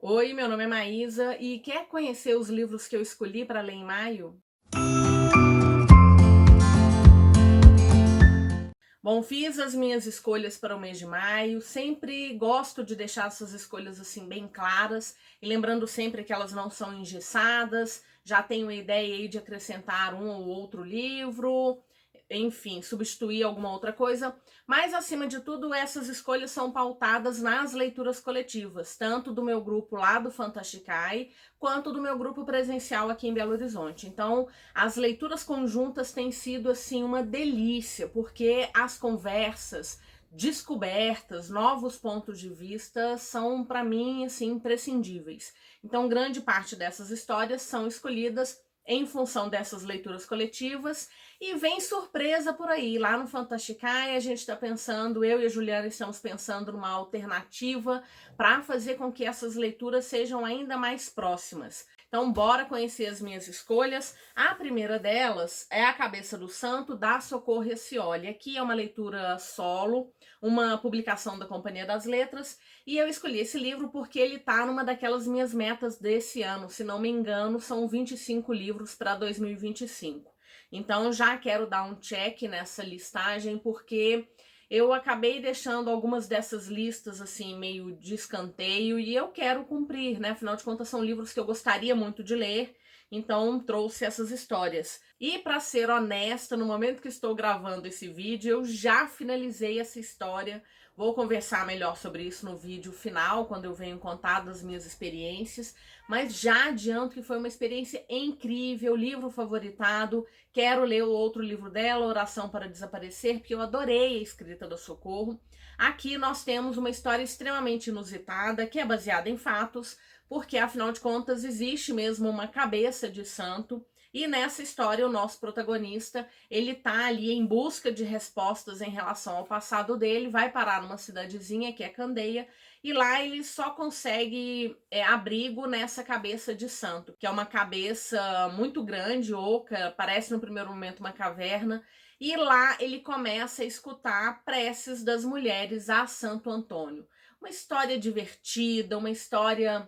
Oi, meu nome é Maísa e quer conhecer os livros que eu escolhi para ler em maio? Bom, fiz as minhas escolhas para o mês de maio, sempre gosto de deixar essas escolhas assim bem claras e lembrando sempre que elas não são engessadas, já tenho a ideia aí de acrescentar um ou outro livro, enfim, substituir alguma outra coisa, mas acima de tudo essas escolhas são pautadas nas leituras coletivas, tanto do meu grupo lá do Fantasticai, quanto do meu grupo presencial aqui em Belo Horizonte. Então, as leituras conjuntas têm sido assim uma delícia, porque as conversas, descobertas, novos pontos de vista são para mim assim imprescindíveis. Então, grande parte dessas histórias são escolhidas em função dessas leituras coletivas e vem surpresa por aí. Lá no Fantasticai a gente está pensando, eu e a Juliana estamos pensando numa alternativa para fazer com que essas leituras sejam ainda mais próximas. Então, bora conhecer as minhas escolhas. A primeira delas é A Cabeça do Santo, da Socorro Racioli. Aqui é uma leitura solo, uma publicação da Companhia das Letras, e eu escolhi esse livro porque ele tá numa daquelas minhas metas desse ano. Se não me engano, são 25 livros para 2025. Então, já quero dar um check nessa listagem, porque eu acabei deixando algumas dessas listas assim meio de escanteio e eu quero cumprir, né? Afinal de contas são livros que eu gostaria muito de ler, então trouxe essas histórias. E para ser honesta, no momento que estou gravando esse vídeo, eu já finalizei essa história. Vou conversar melhor sobre isso no vídeo final, quando eu venho contar das minhas experiências, mas já adianto que foi uma experiência incrível, livro favoritado. Quero ler o outro livro dela, Oração para Desaparecer, porque eu adorei a escrita da Socorro. Aqui nós temos uma história extremamente inusitada, que é baseada em fatos, porque afinal de contas existe mesmo uma cabeça de santo, e nessa história o nosso protagonista, ele tá ali em busca de respostas em relação ao passado dele, vai parar numa cidadezinha que é Candeia, e lá ele só consegue abrigo nessa cabeça de santo, que é uma cabeça muito grande, oca, parece no primeiro momento uma caverna, e lá ele começa a escutar preces das mulheres a Santo Antônio. Uma história divertida, uma história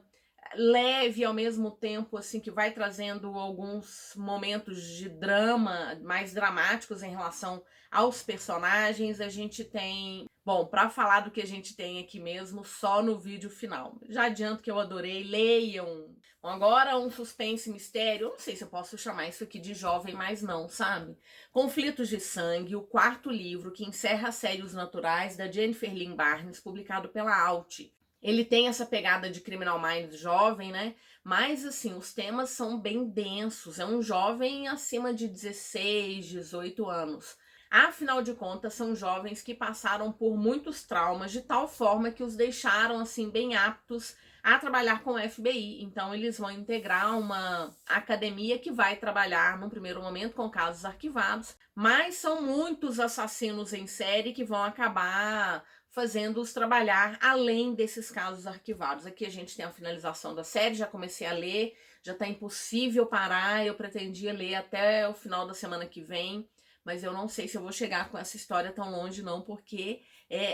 leve ao mesmo tempo, assim, que vai trazendo alguns momentos de drama mais dramáticos em relação aos personagens. A gente tem, bom, para falar do que a gente tem aqui mesmo, só no vídeo final. Já adianto que eu adorei, leiam. Bom, agora um suspense mistério, eu não sei se eu posso chamar isso aqui de jovem, mas não, sabe? Conflitos de Sangue, o quarto livro que encerra a série Os Naturais, da Jennifer Lynn Barnes, publicado pela Alt. Ele tem essa pegada de Criminal Minds jovem, né? Mas, assim, os temas são bem densos. É um jovem acima de 16, 18 anos. Afinal de contas, são jovens que passaram por muitos traumas de tal forma que os deixaram, assim, bem aptos a trabalhar com o FBI. Então, eles vão integrar uma academia que vai trabalhar, num primeiro momento, com casos arquivados. Mas são muitos assassinos em série que vão acabar fazendo-os trabalhar além desses casos arquivados. Aqui a gente tem a finalização da série, já comecei a ler, já tá impossível parar, eu pretendia ler até o final da semana que vem, mas eu não sei se eu vou chegar com essa história tão longe não, porque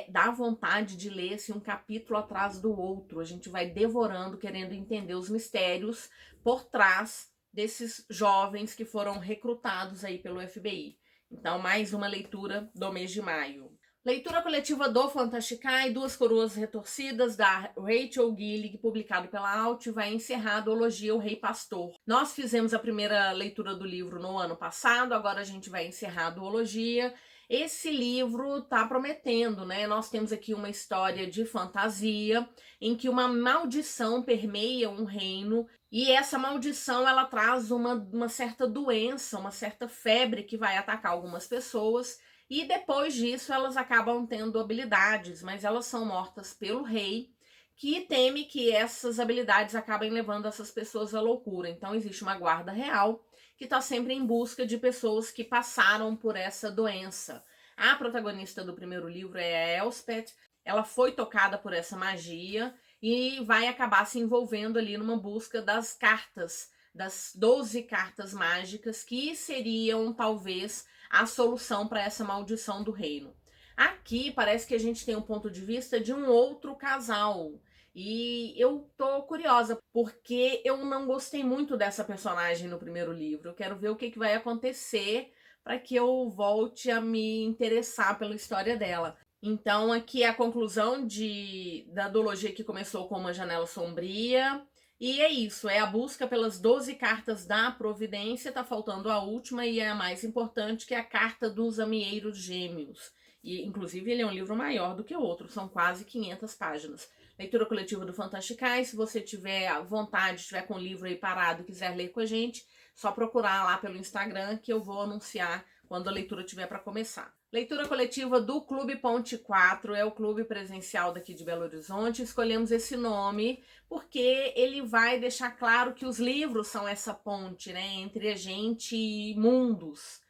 dá vontade de ler assim, um capítulo atrás do outro, a gente vai devorando, querendo entender os mistérios por trás desses jovens que foram recrutados aí pelo FBI. Então, mais uma leitura do mês de maio. Leitura coletiva do Fantasticai, Duas Coroas Retorcidas, da Rachel Gillig, publicado pela Alt, vai encerrar a duologia O Rei Pastor. Nós fizemos a primeira leitura do livro no ano passado, agora a gente vai encerrar a duologia. Esse livro tá prometendo, né? Nós temos aqui uma história de fantasia, em que uma maldição permeia um reino, e essa maldição, ela traz uma certa doença, uma certa febre que vai atacar algumas pessoas, e depois disso elas acabam tendo habilidades, mas elas são mortas pelo rei, que teme que essas habilidades acabem levando essas pessoas à loucura. Então existe uma guarda real que está sempre em busca de pessoas que passaram por essa doença. A protagonista do primeiro livro é a Elspeth, ela foi tocada por essa magia e vai acabar se envolvendo ali numa busca das cartas, das 12 cartas mágicas que seriam talvez a solução para essa maldição do reino. Aqui parece que a gente tem um ponto de vista de um outro casal, E eu tô curiosa, porque eu não gostei muito dessa personagem no primeiro livro. Eu quero ver o que que vai acontecer para que eu volte a me interessar pela história dela. Então, aqui é a conclusão da duologia que começou com Uma Janela Sombria. E é isso, é a busca pelas 12 cartas da Providência. Tá faltando a última e é a mais importante, que é a Carta dos Amieiros Gêmeos. E, inclusive, ele é um livro maior do que o outro, são quase 500 páginas. Leitura coletiva do Fantasticais. Se você tiver vontade, estiver com o livro aí parado e quiser ler com a gente, só procurar lá pelo Instagram que eu vou anunciar quando a leitura tiver para começar. Leitura coletiva do Clube Ponte 4, é o clube presencial daqui de Belo Horizonte. Escolhemos esse nome porque ele vai deixar claro que os livros são essa ponte, né, entre a gente e mundos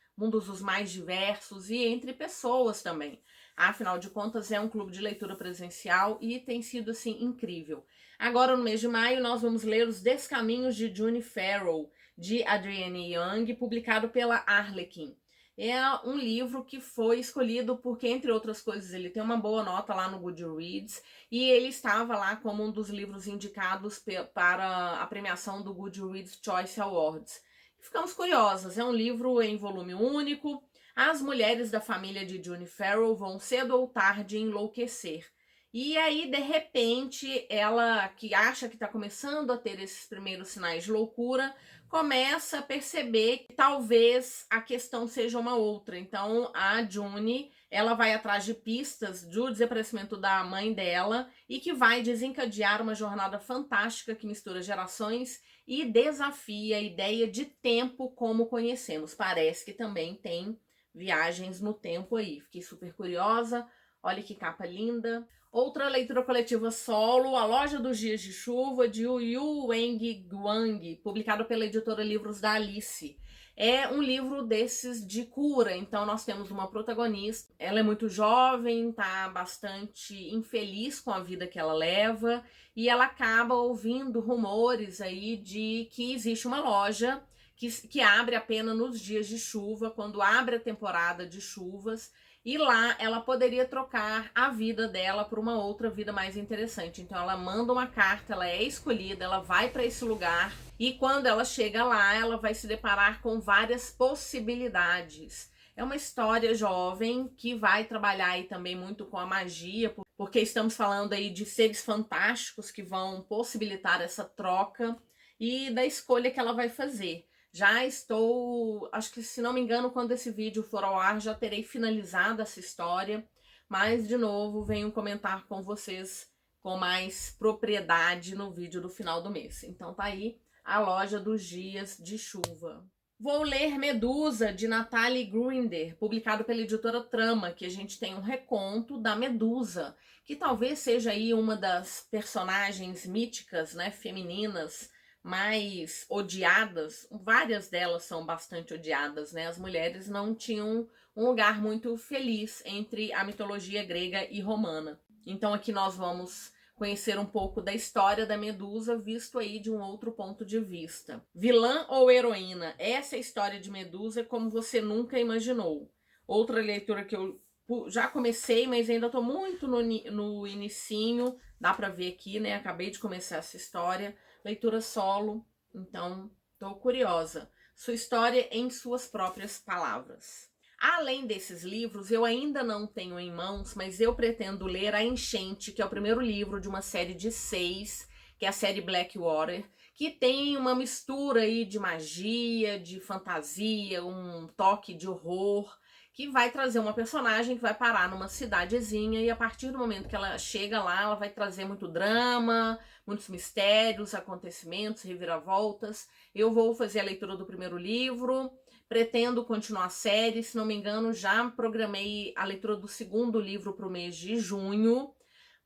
os mais diversos, e entre pessoas também. Afinal de contas, é um clube de leitura presencial e tem sido, assim, incrível. Agora, no mês de maio, nós vamos ler Os Descaminhos de June Farrell, de Adrienne Young, publicado pela Arlequim. É um livro que foi escolhido porque, entre outras coisas, ele tem uma boa nota lá no Goodreads e ele estava lá como um dos livros indicados para a premiação do Goodreads Choice Awards. Ficamos curiosas, é um livro em volume único. As mulheres da família de June Farrell vão cedo ou tarde enlouquecer. E aí, de repente, ela, que acha que está começando a ter esses primeiros sinais de loucura, começa a perceber que talvez a questão seja uma outra. Então, a June, ela vai atrás de pistas do desaparecimento da mãe dela e que vai desencadear uma jornada fantástica que mistura gerações e desafia a ideia de tempo como conhecemos. Parece que também tem viagens no tempo aí. Fiquei super curiosa. Olha que capa linda. Outra leitura coletiva solo, A Loja dos Dias de Chuva, de Yu Weng Guang, publicado pela editora Livros da Alice. É um livro desses de cura, então nós temos uma protagonista, ela é muito jovem, tá bastante infeliz com a vida que ela leva, e ela acaba ouvindo rumores aí de que existe uma loja que abre apenas nos dias de chuva, quando abre a temporada de chuvas, e lá ela poderia trocar a vida dela por uma outra vida mais interessante. Então ela manda uma carta, ela é escolhida, ela vai para esse lugar e quando ela chega lá, ela vai se deparar com várias possibilidades. É uma história jovem que vai trabalhar aí também muito com a magia, porque estamos falando aí de seres fantásticos que vão possibilitar essa troca e da escolha que ela vai fazer. Já estou, acho que se não me engano, quando esse vídeo for ao ar, já terei finalizado essa história, mas de novo venho comentar com vocês com mais propriedade no vídeo do final do mês. Então tá aí A Loja dos Dias de Chuva. Vou ler Medusa, de Natalie Grinder, publicado pela editora Trama, que a gente tem um reconto da Medusa, que talvez seja aí uma das personagens míticas, né, femininas, mais odiadas. Várias delas são bastante odiadas, né? As mulheres não tinham um lugar muito feliz entre a mitologia grega e romana. Então aqui nós vamos conhecer um pouco da história da Medusa, visto aí de um outro ponto de vista. Vilã ou heroína? Essa é a história de Medusa como você nunca imaginou. Outra leitura que eu já comecei, mas ainda tô muito no inicinho, dá pra ver aqui, né? Acabei de começar essa história. Leitura solo, então tô curiosa. Sua história em suas próprias palavras. Além desses livros, eu ainda não tenho em mãos, mas eu pretendo ler A Enchente, que é o primeiro livro de uma série de 6, que é a série Blackwater, que tem uma mistura aí de magia, de fantasia, um toque de horror, que vai trazer uma personagem que vai parar numa cidadezinha e a partir do momento que ela chega lá, ela vai trazer muito drama, muitos mistérios, acontecimentos, reviravoltas. Eu vou fazer a leitura do primeiro livro, pretendo continuar a série, se não me engano, já programei a leitura do segundo livro para o mês de junho,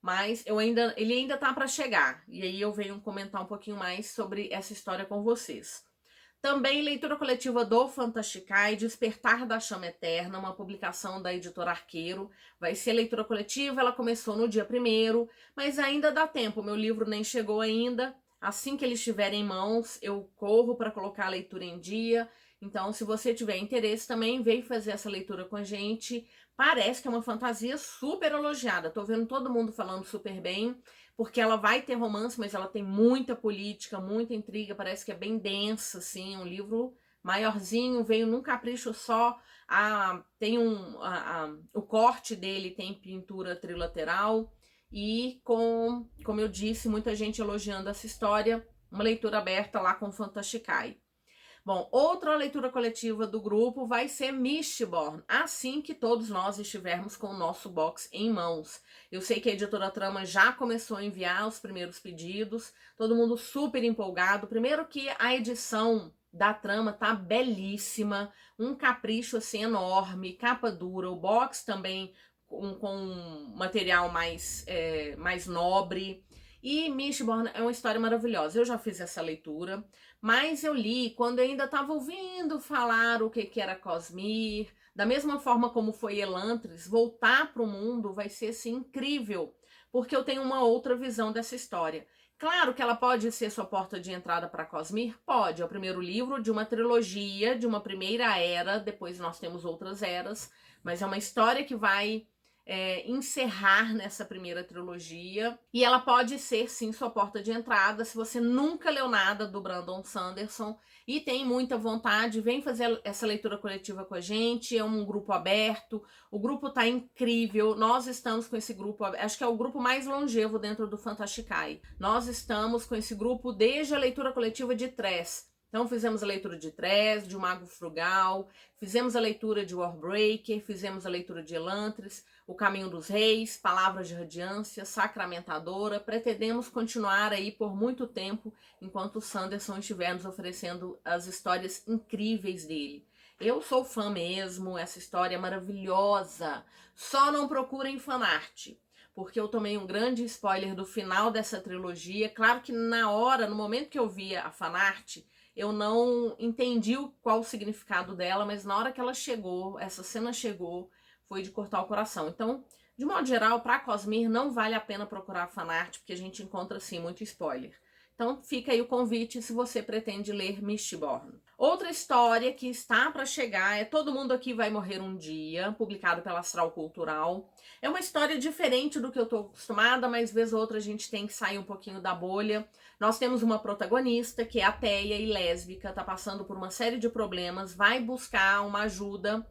mas ele ainda tá para chegar, e aí eu venho comentar um pouquinho mais sobre essa história com vocês. Também leitura coletiva do Fantasticai, Despertar da Chama Eterna, uma publicação da editora Arqueiro. Vai ser leitura coletiva, ela começou no dia 1º, mas ainda dá tempo, meu livro nem chegou ainda. Assim que ele estiver em mãos, eu corro para colocar a leitura em dia. Então, se você tiver interesse também, vem fazer essa leitura com a gente. Parece que é uma fantasia super elogiada. Tô vendo todo mundo falando super bem. porque ela vai ter romance, mas ela tem muita política, muita intriga, parece que é bem densa, assim, um livro maiorzinho, veio num capricho só. O corte dele tem pintura trilateral e como eu disse, muita gente elogiando essa história, uma leitura aberta lá com Fantasticai. Bom, outra leitura coletiva do grupo vai ser Mistborn, assim que todos nós estivermos com o nosso box em mãos. Eu sei que a editora Trama já começou a enviar os primeiros pedidos, todo mundo super empolgado. Primeiro que a edição da Trama tá belíssima, um capricho assim enorme, capa dura, o box também com material mais nobre. E Mistborn é uma história maravilhosa. Eu já fiz essa leitura, mas eu li quando eu ainda estava ouvindo falar o que era Cosmere. Da mesma forma como foi Elantris, voltar para o mundo vai ser assim, incrível, porque eu tenho uma outra visão dessa história. Claro que ela pode ser sua porta de entrada para Cosmere? Pode. É o primeiro livro de uma trilogia, de uma primeira era, depois nós temos outras eras, mas é uma história que vai encerrar nessa primeira trilogia, e ela pode ser sim sua porta de entrada. Se você nunca leu nada do Brandon Sanderson e tem muita vontade, vem fazer essa leitura coletiva com a gente. É um grupo aberto, o grupo tá incrível, nós estamos com esse grupo, acho que é o grupo mais longevo dentro do Fantasticai. Nós estamos com esse grupo desde a leitura coletiva de Tres. Então fizemos a leitura de Tres, de O Mago Frugal, fizemos a leitura de Warbreaker, fizemos a leitura de Elantris, O Caminho dos Reis, Palavras de Radiância, Sacramentadora. Pretendemos continuar aí por muito tempo, enquanto o Sanderson estiver nos oferecendo as histórias incríveis dele. Eu sou fã mesmo, essa história é maravilhosa. Só não procurem fanart, porque eu tomei um grande spoiler do final dessa trilogia. Claro que na hora, no momento que eu via a fanart, eu não entendi qual o significado dela, mas na hora que ela chegou, essa cena chegou, foi de cortar o coração. Então, de modo geral, para Cosmere não vale a pena procurar fanart, porque a gente encontra, assim, muito spoiler. Então, fica aí o convite se você pretende ler Mistborn. Outra história que está para chegar é Todo Mundo Aqui Vai Morrer Um Dia, publicado pela Astral Cultural. É uma história diferente do que eu estou acostumada, mas vez ou outra a gente tem que sair um pouquinho da bolha. Nós temos uma protagonista que é ateia e lésbica, tá passando por uma série de problemas, vai buscar uma ajuda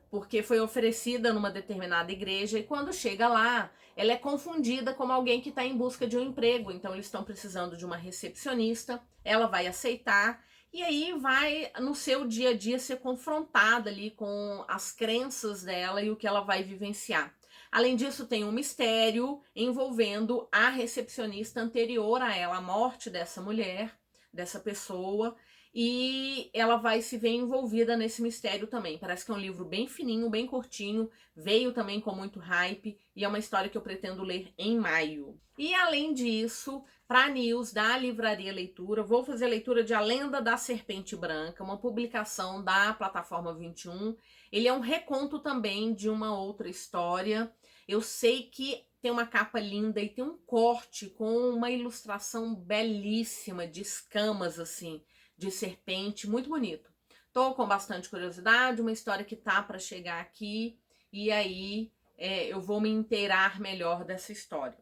porque foi oferecida numa determinada igreja, e quando chega lá, ela é confundida como alguém que está em busca de um emprego. Então eles estão precisando de uma recepcionista, ela vai aceitar, e aí vai, no seu dia a dia, ser confrontada ali com as crenças dela e o que ela vai vivenciar. Além disso, tem um mistério envolvendo a recepcionista anterior a ela, a morte dessa mulher, dessa pessoa, e ela vai se ver envolvida nesse mistério também. Parece que é um livro bem fininho, bem curtinho, veio também com muito hype, e é uma história que eu pretendo ler em maio. E além disso, para news da Livraria Leitura, vou fazer a leitura de A Lenda da Serpente Branca, uma publicação da Plataforma 21. Ele é um reconto também de uma outra história. Eu sei que tem uma capa linda e tem um corte com uma ilustração belíssima de escamas, assim, de serpente, muito bonito. Tô com bastante curiosidade, uma história que tá para chegar aqui, e aí eu vou me inteirar melhor dessa história.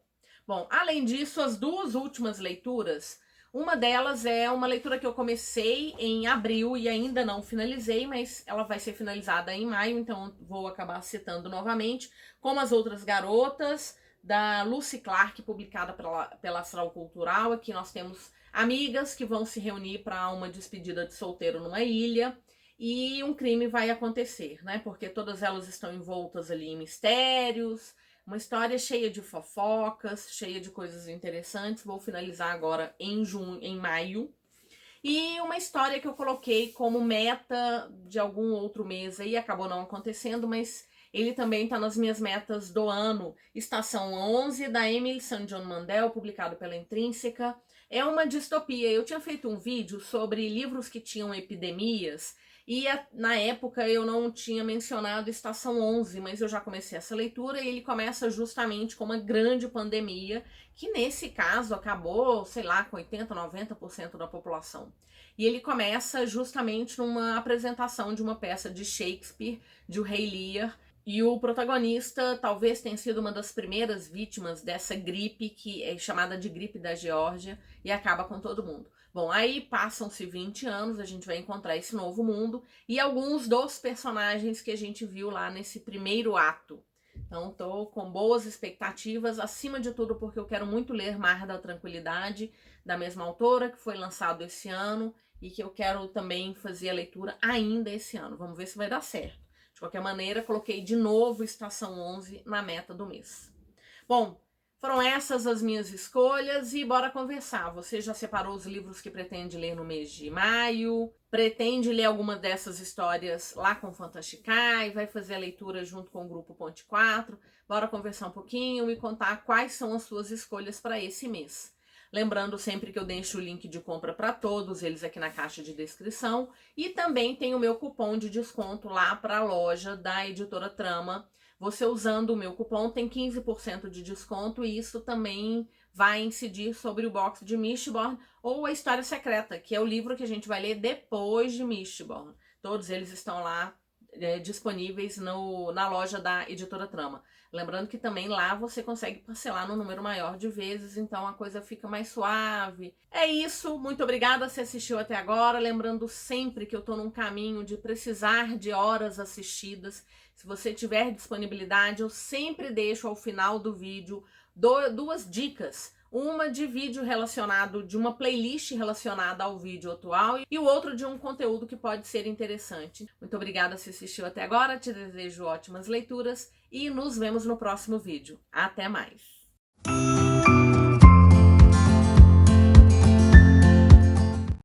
Bom, além disso, as duas últimas leituras, uma delas é uma leitura que eu comecei em abril e ainda não finalizei, mas ela vai ser finalizada em maio, então vou acabar citando novamente, como As Outras Garotas, da Lucy Clark, publicada pela Astral Cultural. Aqui nós temos amigas que vão se reunir para uma despedida de solteiro numa ilha, e um crime vai acontecer, né? Porque todas elas estão envoltas ali em mistérios, uma história cheia de fofocas, cheia de coisas interessantes. Vou finalizar agora em maio. E uma história que eu coloquei como meta de algum outro mês aí, acabou não acontecendo, mas ele também está nas minhas metas do ano. Estação 11, da Emily St. John Mandel, publicado pela Intrínseca. É uma distopia. Eu tinha feito um vídeo sobre livros que tinham epidemias, e na época eu não tinha mencionado Estação 11, mas eu já comecei essa leitura, e ele começa justamente com uma grande pandemia, que nesse caso acabou, sei lá, com 80%, 90% da população. E ele começa justamente numa apresentação de uma peça de Shakespeare, de O Rei Lear, E o protagonista talvez tenha sido uma das primeiras vítimas dessa gripe, que é chamada de gripe da Geórgia, e acaba com todo mundo. Bom, aí passam-se 20 anos, a gente vai encontrar esse novo mundo e alguns dos personagens que a gente viu lá nesse primeiro ato. Então, tô com boas expectativas, acima de tudo porque eu quero muito ler Mar da Tranquilidade, da mesma autora, que foi lançado esse ano, e que eu quero também fazer a leitura ainda esse ano. Vamos ver se vai dar certo. De qualquer maneira, coloquei de novo Estação 11 na meta do mês. Bom, foram essas as minhas escolhas e bora conversar. Você já separou os livros que pretende ler no mês de maio? Pretende ler alguma dessas histórias lá com Fantasticai? Vai fazer a leitura junto com o grupo Ponte 4? Bora conversar um pouquinho e contar quais são as suas escolhas para esse mês. Lembrando sempre que eu deixo o link de compra para todos eles aqui na caixa de descrição. E também tem o meu cupom de desconto lá para a loja da Editora Trama. Você usando o meu cupom tem 15% de desconto e isso também vai incidir sobre o box de Mistborn ou a História Secreta, que é o livro que a gente vai ler depois de Mistborn. Todos eles estão lá disponíveis na loja da Editora Trama. Lembrando que também lá você consegue parcelar no número maior de vezes, então a coisa fica mais suave. É isso, muito obrigada se assistiu até agora. Lembrando sempre que eu tô num caminho de precisar de horas assistidas. Se você tiver disponibilidade, eu sempre deixo ao final do vídeo duas dicas. Uma de vídeo relacionado, de uma playlist relacionada ao vídeo atual e o outro de um conteúdo que pode ser interessante. Muito obrigada se assistiu até agora, te desejo ótimas leituras e nos vemos no próximo vídeo. Até mais!